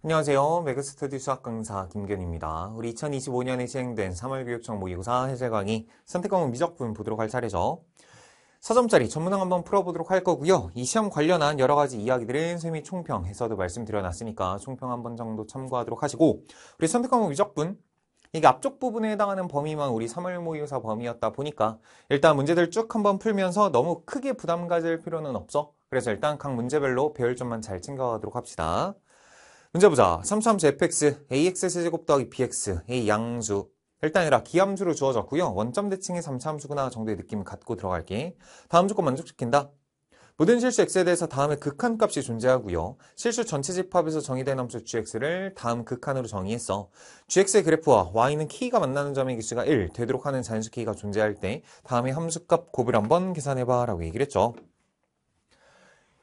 안녕하세요. 매그스터디 수학 강사 김견입니다. 우리 2025년에 시행된 3월 교육청 모의고사 해설 강의 선택 과목 미적분 보도록 할 차례죠. 서점짜리 전문항 한번 풀어보도록 할 거고요. 이 시험 관련한 여러 가지 이야기들은 선생님이 총평해서도 말씀드려놨으니까 총평 한 번 정도 참고하도록 하시고, 우리 선택 과목 미적분 이게 앞쪽 부분에 해당하는 범위만 우리 3월 모의고사 범위였다 보니까 일단 문제들 쭉 한번 풀면서 너무 크게 부담 가질 필요는 없어. 그래서 일단 각 문제별로 배울 점만 잘 챙겨가도록 합시다. 문제 보자. 삼수함수 fx, ax 세제곱 더하기 bx, a 양수. 일단이라 기함수로 주어졌고요. 원점 대칭의 삼수함수구나 정도의 느낌 갖고 들어갈게. 다음 조건 만족시킨다. 모든 실수 x에 대해서 다음에 극한값이 존재하고요. 실수 전체 집합에서 정의된 함수 gx를 다음 극한으로 정의했어. gx의 그래프와 y는 키가 만나는 점의 개수가 1 되도록 하는 자연수 키가 존재할 때 다음에 함수값 곱을 한번 계산해봐 라고 얘기를 했죠.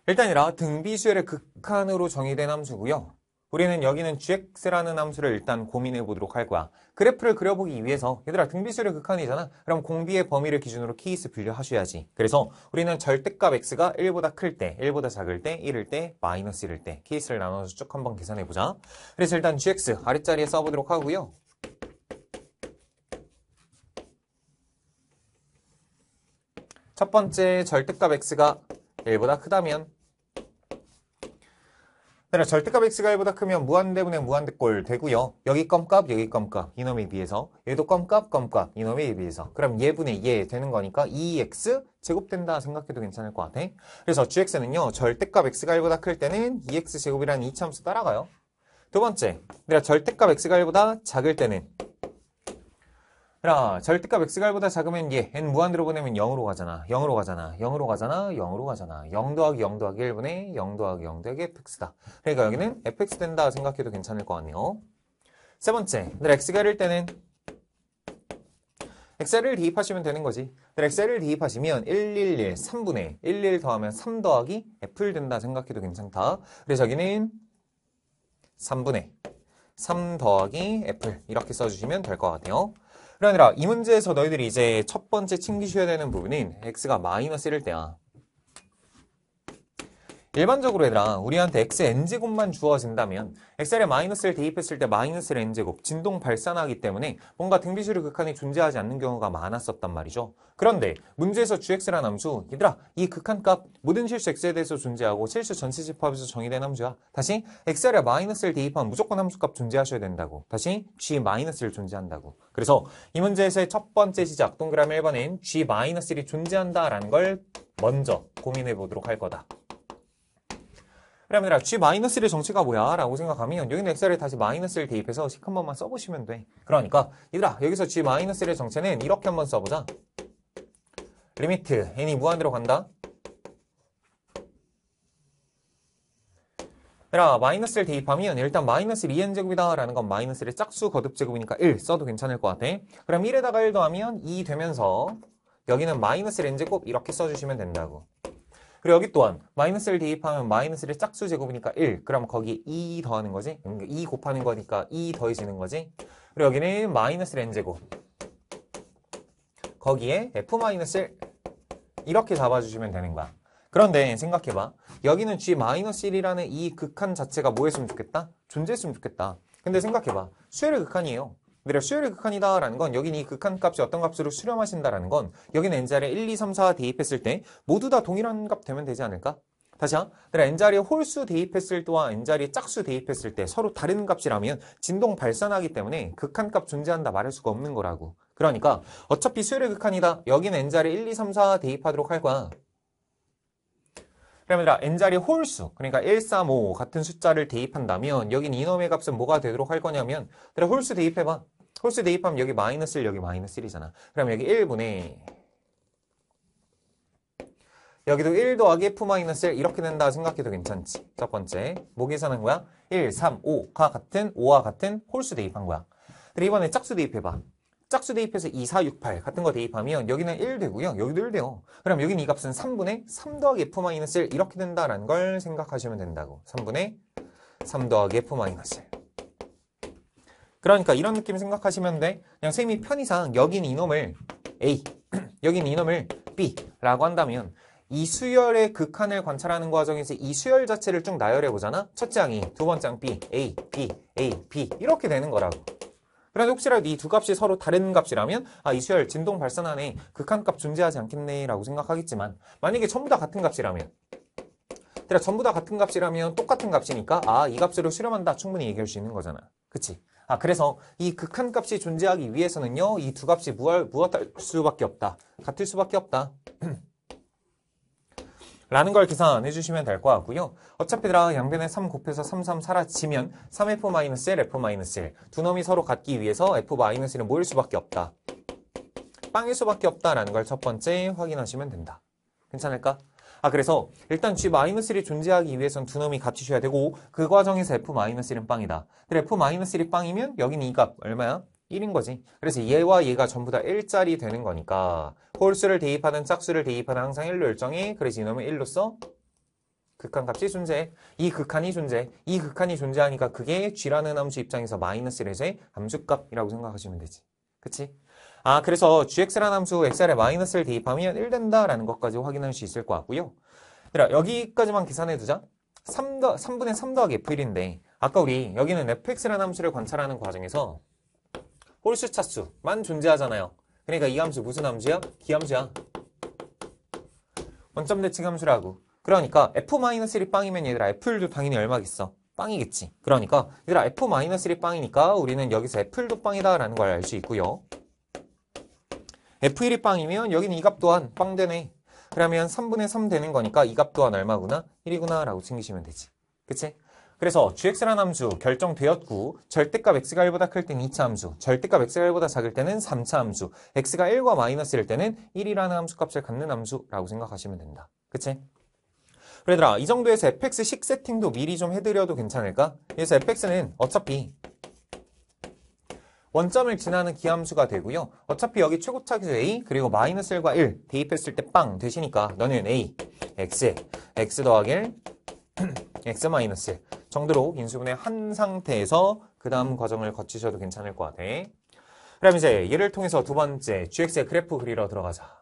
일단이라 등비수열의 극한으로 정의된 함수고요. 우리는 여기는 gx라는 함수를 일단 고민해 보도록 할 거야. 그래프를 그려보기 위해서 얘들아 등비수열의 극한이잖아. 그럼 공비의 범위를 기준으로 케이스 분류하셔야지. 그래서 우리는 절대값 x가 1보다 클 때, 1보다 작을 때, 1일 때, 마이너스 1일 때 케이스를 나눠서 쭉 한번 계산해 보자. 그래서 일단 gx 아랫자리에 써보도록 하고요. 첫 번째 절대값 x가 1보다 크다면 절대값 x가 1보다 크면 무한대분의 무한대꼴 되고요. 여기 껌값, 여기 껌값, 이놈에 비해서 얘도 껌값, 껌값, 이놈에 비해서 그럼 얘분의 얘 되는 거니까 2x 제곱된다 생각해도 괜찮을 것 같아. 그래서 gx는요. 절대값 x가 1보다 클 때는 2x 제곱이라는 이차함수 따라가요. 두 번째, 절대값 x가 1보다 작을 때는 절대값 x가 1보다 작으면 얘 n 무한대로 보내면 0으로 가잖아. 0으로 가잖아. 0으로 가잖아. 0으로 가잖아. 0 더하기 0 더하기 1분의 0 더하기 0 더하기 fx다. 그러니까 여기는 fx 된다 생각해도 괜찮을 것 같네요. 세 번째, x가 1일 때는 x를 대입하시면 되는 거지. x를 대입하시면 111, 3분의 11 더하면 3 더하기 f를 된다 생각해도 괜찮다. 그래서 여기는 3분의 3 더하기 f를 이렇게 써주시면 될 것 같아요. 그러니까 이 문제에서 너희들이 이제 첫 번째 챙기셔야 되는 부분은 x가 마이너스 1일 때야. 일반적으로 얘들아 우리한테 x n제곱만 주어진다면 x에 마이너스를 대입했을 때 마이너스 n제곱 진동 발산하기 때문에 뭔가 등비수열 극한이 존재하지 않는 경우가 많았었단 말이죠. 그런데 문제에서 gx라는 함수 얘들아 이 극한값 모든 실수 x에 대해서 존재하고 실수 전체 집합에서 정의된 함수야. 다시 x에 마이너스를 대입하면 무조건 함수값 존재하셔야 된다고. 다시 g 마이너스를 존재한다고. 그래서 이 문제에서의 첫 번째 시작 동그라미 1번엔 g 마이너스를 존재한다라는 걸 먼저 고민해 보도록 할 거다. 그러면 g-1의 정체가 뭐야? 라고 생각하면 여기는 x를 다시 마이너스를 대입해서 식 한 번만 써보시면 돼. 그러니까 얘들아 여기서 g-1의 정체는 이렇게 한번 써보자. 리미트 n이 무한대로 간다. 얘들아 마이너스를 대입하면 일단 마이너스 2n제곱이다 라는 건 마이너스의 짝수 거듭제곱이니까 1 써도 괜찮을 것 같아. 그럼 1에다가 1 더하면 2 되면서 여기는 마이너스 n제곱 이렇게 써주시면 된다고. 그리고 여기 또한 마이너스를 대입하면 마이너스의 짝수 제곱이니까 1. 그럼 거기에 2 더하는 거지. 2 곱하는 거니까 2 더해지는 거지. 그리고 여기는 마이너스 n제곱. 거기에 f-1 이렇게 잡아주시면 되는 거야. 그런데 생각해봐. 여기는 g-1이라는 이 극한 자체가 뭐 했으면 좋겠다? 존재했으면 좋겠다. 근데 생각해봐. 수열의 극한이에요. 수열의 극한이다 라는 건 여기는 이 극한값이 어떤 값으로 수렴하신다라는 건 여기는 n자리에 1, 2, 3, 4 대입했을 때 모두 다 동일한 값 되면 되지 않을까? 다시야. n자리에 홀수 대입했을 때와 n자리에 짝수 대입했을 때 서로 다른 값이라면 진동 발산하기 때문에 극한값 존재한다 말할 수가 없는 거라고. 그러니까 어차피 수열의 극한이다. 여기는 n자리에 1, 2, 3, 4 대입하도록 할 거야. 그러면 n자리 홀수, 그러니까 1, 3, 5 같은 숫자를 대입한다면 여긴 이놈의 값은 뭐가 되도록 할 거냐면 홀수 대입해봐. 홀수 대입하면 여기 마이너스 1, 여기 마이너스 1이잖아. 그럼 여기 1분의 여기도 1 더하기 f-1 이렇게 된다 생각해도 괜찮지. 첫 번째 뭐 계산한 거야? 1, 3, 5가 같은 5와 같은 홀수 대입한 거야. 그리고 이번에 짝수 대입해봐. 짝수 대입해서 2, 4, 6, 8 같은 거 대입하면 여기는 1 되고요. 여기도 1 돼요. 그럼 여기는 이 값은 3분의 3 더하기 f-1 이렇게 된다라는 걸 생각하시면 된다고. 3분의 3 더하기 f-1. 그러니까 이런 느낌 생각하시면 돼. 그냥 선생님이 편의상 여기는 이놈을 A, 여기는 이놈을 B라고 한다면 이 수열의 극한을 관찰하는 과정에서 이 수열 자체를 쭉 나열해 보잖아. 첫째 항이, 두 번째 항 B, A, B, A, B 이렇게 되는 거라고. 그런데 혹시라도 이 두 값이 서로 다른 값이라면 이 수열 진동 발산안에 극한값 존재하지 않겠네 라고 생각하겠지만 만약에 전부 다 같은 값이라면 전부 다 같은 값이라면 똑같은 값이니까 이 값으로 수렴한다 충분히 얘기할 수 있는 거잖아. 그치? 그래서 이 극한값이 존재하기 위해서는요 이 두 값이 무엇할 수밖에 없다. 같을 수밖에 없다. 라는 걸 계산해 주시면 될 것 같고요. 어차피 양변에 3 곱해서 3, 3 사라지면 3F-1, F-1 두 놈이 서로 같기 위해서 F-1은 모일 수밖에 없다. 빵일 수밖에 없다라는 걸 첫 번째 확인하시면 된다. 괜찮을까? 그래서 일단 G-1이 존재하기 위해선 두 놈이 같이 줘야 되고 그 과정에서 F-1은 빵이다. 그래 F-1이 빵이면 여기는 이 값 얼마야? 1인 거지. 그래서 얘와 얘가 전부 다 1짜리 되는 거니까 홀수를 대입하든 짝수를 대입하든 항상 1로 일정해. 그래서 이놈은 1로서 극한값이 존재해. 이 극한이 존재하니까 그게 G라는 함수 입장에서 -1의 함수값이라고 생각하시면 되지. 그치? 그래서 gx라는 함수 xr에 마이너스를 대입하면 1 된다라는 것까지 확인할 수 있을 것 같고요. 여기까지만 계산해두자. 3분의 3 더하기 f1인데 아까 우리 여기는 fx라는 함수를 관찰하는 과정에서 홀수 차수만 존재하잖아요. 그러니까 이 함수 무슨 함수야? 기함수야. 원점 대칭 함수라고. 그러니까 f-1이 빵이면 얘들아 f1도 당연히 얼마겠어? 빵이겠지. 그러니까 얘들아 f-1이 빵이니까 우리는 여기서 f1도 빵이다 라는 걸 알 수 있고요. f1이 빵이면 여기는 이 값 또한 빵 되네. 그러면 3분의 3 되는 거니까 이 값 또한 얼마구나? 1이구나 라고 챙기시면 되지. 그치? 그래서 gx라는 함수 결정되었고 절대값 x가 1보다 클 때는 2차 함수, 절대값 x가 1보다 작을 때는 3차 함수, x가 1과 마이너스일 때는 1이라는 함수값을 갖는 함수라고 생각하시면 된다. 그치? 그래들아 이 정도에서 fx식 세팅도 미리 좀 해드려도 괜찮을까? 그래서 fx는 어차피 원점을 지나는 기함수가 되고요. 어차피 여기 최고차기수 a 그리고 마이너스 1과 1 대입했을 때 빵 되시니까 너는 a, x, x 더하기 1, x 마이너스 1 정도로 인수분해 한 상태에서 그 다음 과정을 거치셔도 괜찮을 것 같아. 그럼 이제 얘를 통해서 두 번째 gx의 그래프 그리러 들어가자.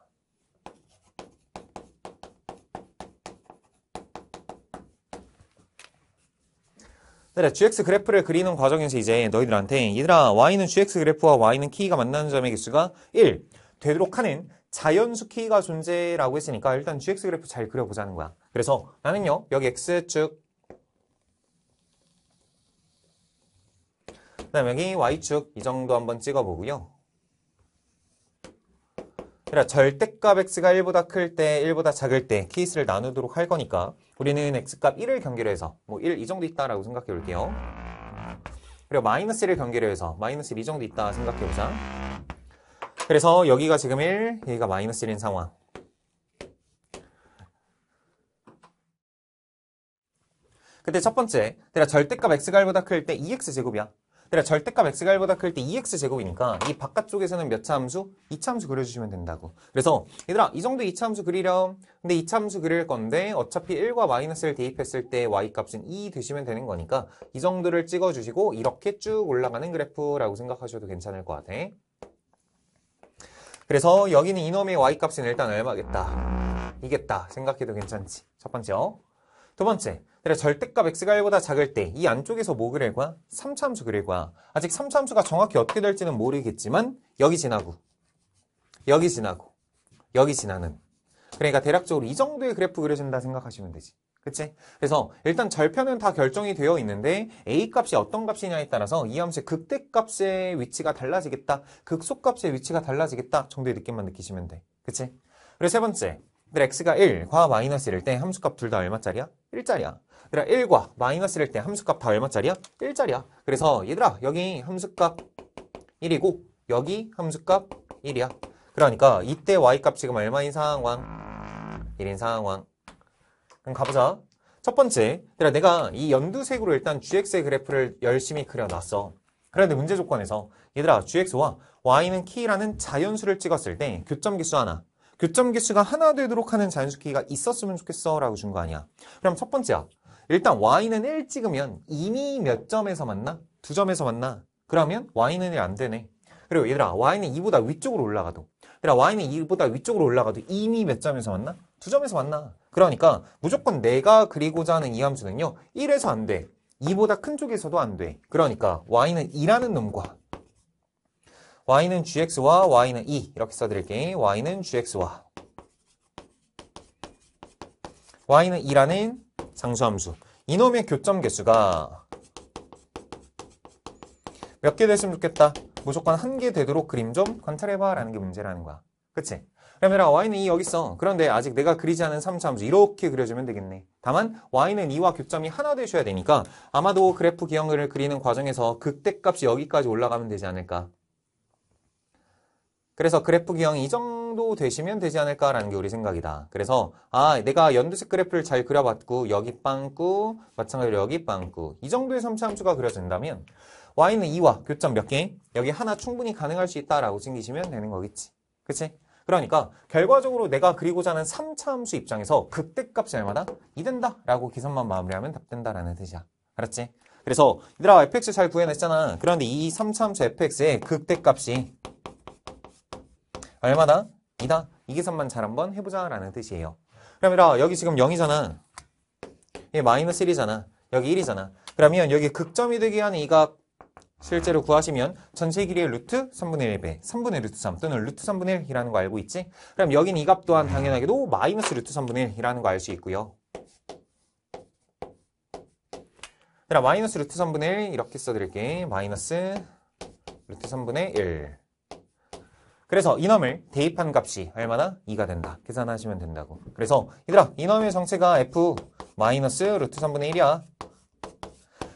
gx 그래프를 그리는 과정에서 이제 너희들한테 얘들아 y는 gx 그래프와 y는 키가 만나는 점의 개수가 1 되도록 하는 자연수 키가 존재라고 했으니까 일단 gx 그래프 잘 그려보자는 거야. 그래서 나는요 여기 x축 그 다음에 여기 y축 이 정도 한번 찍어보고요. 절대값 x가 1보다 클 때, 1보다 작을 때 케이스를 나누도록 할 거니까 우리는 x값 1을 경계로 해서 1 이 정도 있다라고 생각해 볼게요. 그리고 마이너스 1을 경계로 해서 마이너스 1 이 정도 있다 생각해 보자. 그래서 여기가 지금 1, 여기가 마이너스 1인 상황. 그때 첫 번째, 절대값 x가 1보다 클 때 2x제곱이야. 절대값 x가 1보다 클 때 2x제곱이니까 이 바깥쪽에서는 몇 차 함수? 2차 함수 그려주시면 된다고. 그래서 얘들아 이 정도 2차 함수 그리렴. 근데 2차 함수 그릴 건데 어차피 1과 마이너스를 대입했을 때 y값은 2 되시면 되는 거니까 이 정도를 찍어주시고 이렇게 쭉 올라가는 그래프라고 생각하셔도 괜찮을 것 같아. 그래서 여기는 이놈의 y값은 일단 얼마겠다. 이겠다 생각해도 괜찮지. 첫 번째요. 두 번째, 절대값 x가 1보다 작을 때 이 안쪽에서 뭐 그릴 거야? 3차 함수 그릴 거야. 아직 3차 함수가 정확히 어떻게 될지는 모르겠지만 여기 지나고 여기 지나고 여기 지나는 그러니까 대략적으로 이 정도의 그래프 그려준다 생각하시면 되지. 그치? 그래서 일단 절편은 다 결정이 되어 있는데 a값이 어떤 값이냐에 따라서 이 함수의 극대값의 위치가 달라지겠다. 극소값의 위치가 달라지겠다 정도의 느낌만 느끼시면 돼. 그치? 그리고 세 번째, x가 1과 마이너스 1일 때 함수값 둘 다 얼마짜리야? 1짜리야. 1과 마이너스 1일 때 함수값 다 얼마짜리야? 1짜리야. 그래서 얘들아 여기 함수값 1이고 여기 함수값 1이야. 그러니까 이때 y값 지금 얼마인 상황? 1인 상황. 그럼 가보자. 첫 번째, 내가 이 연두색으로 일단 gx의 그래프를 열심히 그려놨어. 그런데 문제 조건에서 얘들아 gx와 y는 키라는 자연수를 찍었을 때 교점기수 하나, 교점기수가 하나 되도록 하는 자연수 키가 있었으면 좋겠어 라고 준 거 아니야. 그럼 첫 번째야. 일단 y는 1 찍으면 이미 몇 점에서 만나? 2점에서 만나. 그러면 y는 1 안 되네. 그리고 얘들아 y는 2보다 위쪽으로 올라가도 얘들아, y는 2보다 위쪽으로 올라가도 이미 몇 점에서 만나? 2점에서 만나. 그러니까 무조건 내가 그리고자 하는 이 함수는요, 1에서 안 돼. 2보다 큰 쪽에서도 안 돼. 그러니까 y는 2라는 놈과 y는 gx와 y는 2 이렇게 써드릴게. y는 gx와 y는 2라는 상수함수. 이놈의 교점 개수가 몇 개 됐으면 좋겠다. 무조건 1개 되도록 그림 좀 관찰해봐 라는 게 문제라는 거야. 그치? 그러면 y는 2 여기 있어. 그런데 아직 내가 그리지 않은 3차함수 이렇게 그려주면 되겠네. 다만 y는 2와 교점이 하나 되셔야 되니까 아마도 그래프 기형을 그리는 과정에서 극대값이 여기까지 올라가면 되지 않을까. 그래서 그래프 기형이 이 정도 되시면 되지 않을까라는 게 우리 생각이다. 그래서 내가 연두색 그래프를 잘 그려봤고 여기 빵꾸, 마찬가지로 여기 빵꾸 이 정도의 3차함수가 그려진다면 y는 2와 교점 몇 개? 여기 하나 충분히 가능할 수 있다라고 챙기시면 되는 거겠지. 그치? 그러니까 결과적으로 내가 그리고자 하는 3차함수 입장에서 극대값이 얼마다? 2 된다 라고 계산만 마무리하면 답 된다라는 뜻이야. 알았지? 그래서 얘들아 fx 잘 구해냈잖아. 그런데 이 3차함수 fx의 극대값이 얼마다? 2다. 이 계산만 잘 한번 해보자 라는 뜻이에요. 그럼 얘들아 여기 지금 0이잖아. 얘 마이너스 1이잖아. 여기 1이잖아. 그러면 여기 극점이 되게 하는 이 각 실제로 구하시면 전체 길이의 루트 3분의 1배 3분의 루트 3 또는 루트 3분의 1이라는 거 알고 있지? 그럼 여긴 이 값 또한 당연하게도 마이너스 루트 3분의 1이라는 거 알 수 있고요. 얘들아 마이너스 루트 3분의 1 이렇게 써드릴게. 마이너스 루트 3분의 1. 그래서 이놈을 대입한 값이 얼마나? 2가 된다. 계산하시면 된다고. 그래서 얘들아 이놈의 정체가 f 마이너스 루트 3분의 1이야.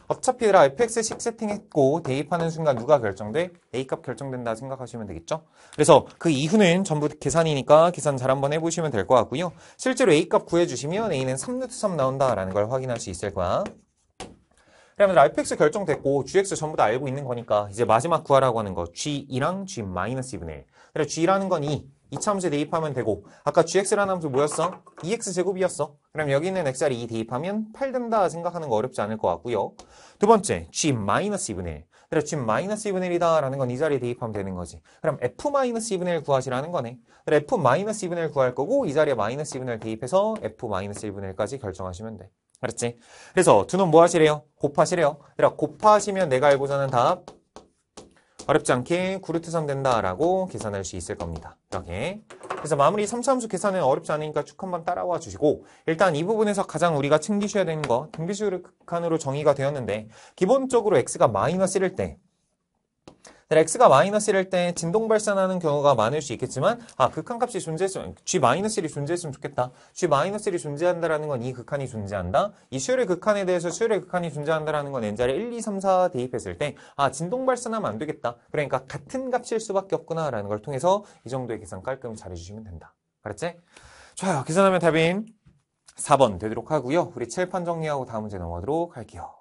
어차피 얘들아 fx식 세팅했고 대입하는 순간 누가 결정돼? a값 결정된다 생각하시면 되겠죠? 그래서 그 이후는 전부 계산이니까 계산 잘 한번 해보시면 될 것 같고요. 실제로 a값 구해주시면 a는 3루트 3 나온다라는 걸 확인할 수 있을 거야. 그러면 fx 결정됐고 gx 전부 다 알고 있는 거니까 이제 마지막 구하라고 하는 거 g2랑 g-2분의 1. 그래 g라는 건 2. 2차 함수에 대입하면 되고 아까 gx라는 함수 뭐였어? 2x제곱이었어. 그럼 여기 있는 x를 2 대입하면 8 된다 생각하는 거 어렵지 않을 것 같고요. 두 번째 g-2분의 1. 그래 g-2분의 1이다 라는 건 이 자리에 대입하면 되는 거지. 그럼 f-2분의 1 구하시라는 거네. 그래 f-2분의 1 구할 거고 이 자리에 -2분의 1 대입해서 f-1분의 1까지 결정하시면 돼. 알았지? 그래서 두 놈 뭐 하시래요? 곱하시래요. 그래 곱하시면 내가 알고자 하는 답 어렵지 않게 9루트 3 된다라고 계산할 수 있을 겁니다. 이렇게. 그래서 마무리 3차함수 계산은 어렵지 않으니까 쭉 한번 따라와 주시고 일단 이 부분에서 가장 우리가 챙기셔야 되는 거 등비수열 극한으로 정의가 되었는데 기본적으로 x가 -1일 때 x가 -1일 때 진동 발산하는 경우가 많을 수 있겠지만 극한값이 존재했으면 g-1이 존재했으면 좋겠다. g-1이 존재한다라는 건 이 극한이 존재한다. 이 수열의 극한에 대해서 수열의 극한이 존재한다라는 건 n자리 1, 2, 3, 4 대입했을 때 진동 발산하면 안 되겠다. 그러니까 같은 값일 수밖에 없구나라는 걸 통해서 이 정도의 계산 깔끔히 잘 해주시면 된다. 알았지? 좋아요. 계산하면 답인 4번 되도록 하고요. 우리 칠판 정리하고 다음 문제 넘어가도록 할게요.